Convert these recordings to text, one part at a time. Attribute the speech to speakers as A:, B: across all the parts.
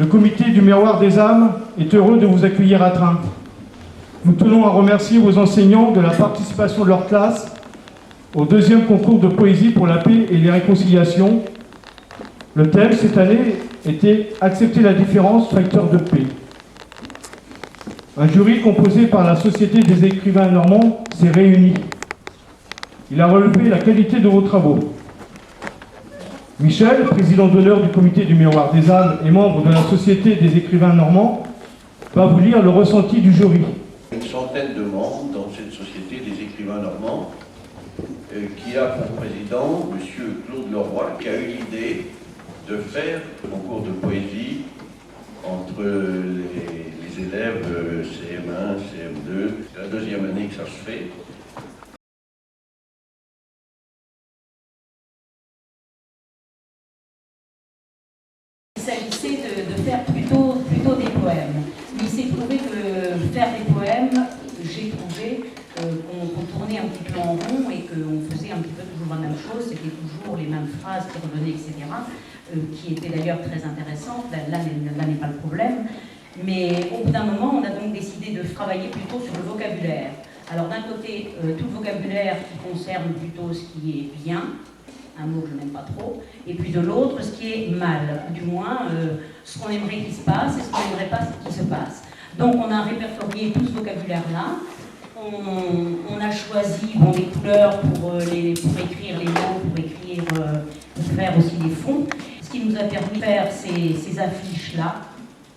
A: Le comité du Miroir des âmes est heureux de vous accueillir à Train. Nous tenons à remercier vos enseignants de la participation de leur classe au deuxième concours de poésie pour la paix et les réconciliations. Le thème cette année était « Accepter la différence, facteur de paix ». Un jury composé par la Société des écrivains normands s'est réuni. Il a relevé la qualité de vos travaux. Michel, président d'honneur du comité du Miroir des âmes et membre de la Société des écrivains normands, va vous lire le ressenti du jury.
B: Une centaine de membres dans cette Société des écrivains normands qui a pour président M. Claude Leroy, qui a eu l'idée de faire un concours de poésie entre les élèves CM1, CM2. C'est la deuxième année que ça se fait.
C: Il s'agissait de faire plutôt des poèmes. Il s'est trouvé que faire des poèmes, j'ai trouvé qu'on tournait un petit peu en rond et qu'on faisait un petit peu toujours la même chose, c'était toujours les mêmes phrases qui revenaient, etc., qui étaient d'ailleurs très intéressantes. Là n'est pas le problème. Mais au bout d'un moment, on a donc décidé de travailler plutôt sur le vocabulaire. Alors d'un côté, tout le vocabulaire qui concerne plutôt ce qui est bien, un mot que je n'aime pas trop, et puis de l'autre, ce qui est mal, du moins ce qu'on aimerait qu'il se passe et ce qu'on n'aimerait pas qu'il se passe. Donc on a répertorié tout ce vocabulaire-là, on a choisi les couleurs pour écrire les mots, pour faire aussi les fonds. Ce qui nous a permis de faire ces affiches-là,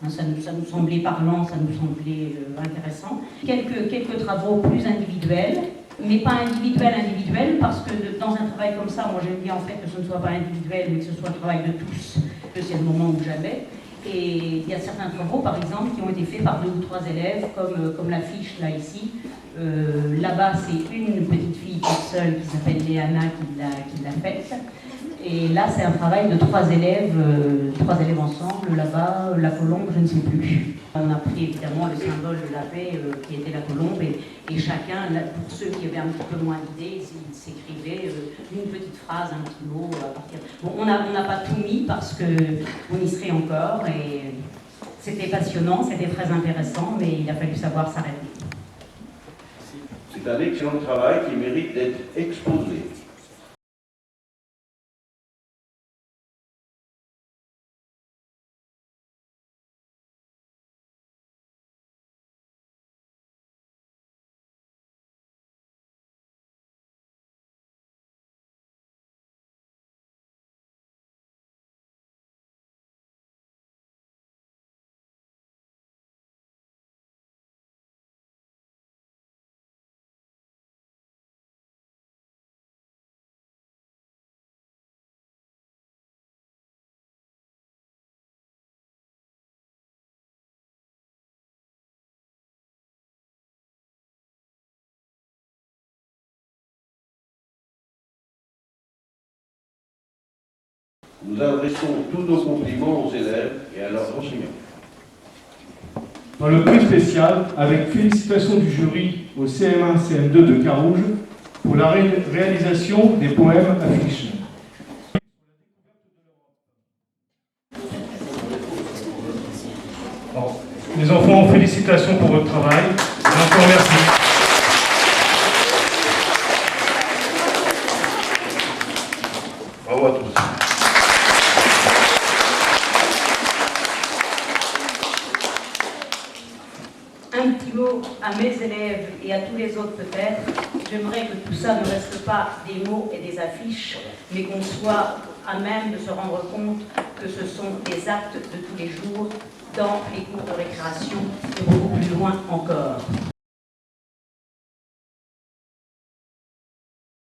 C: ça nous semblait parlant, ça nous semblait intéressant. Quelques travaux plus individuels, mais pas individuel, parce que dans un travail comme ça, moi j'aime bien en fait que ce ne soit pas individuel, mais que ce soit un travail de tous, que c'est le moment ou jamais. Et il y a certains travaux, par exemple, qui ont été faits par 2 ou 3 élèves, comme l'affiche là ici. Là-bas, c'est une petite fille toute seule qui s'appelle Léana qui l'a faite. Et là, c'est un travail de 3 élèves ensemble. Là-bas, la colombe, je ne sais plus. On a pris évidemment le symbole de la paix qui était la colombe et chacun, pour ceux qui avaient un petit peu moins d'idées, ils s'écrivaient une petite phrase, un petit mot à partir. Bon, on n'a pas tout mis parce qu'on y serait encore et c'était passionnant, c'était très intéressant, mais il a fallu savoir s'arrêter.
B: C'est un excellent travail qui mérite d'être exposé. Nous adressons tous nos compliments aux élèves et à leurs enseignants.
A: Dans le prix spécial, avec félicitations du jury au CM1, CM2 de Carouge pour la réalisation des poèmes affichés. Bon, les enfants, félicitations pour votre travail. Et encore merci.
B: Bravo à tous.
C: Un petit mot à mes élèves et à tous les autres peut-être. J'aimerais que tout ça ne reste pas des mots et des affiches, mais qu'on soit à même de se rendre compte que ce sont des actes de tous les jours dans les cours de récréation et beaucoup plus loin encore.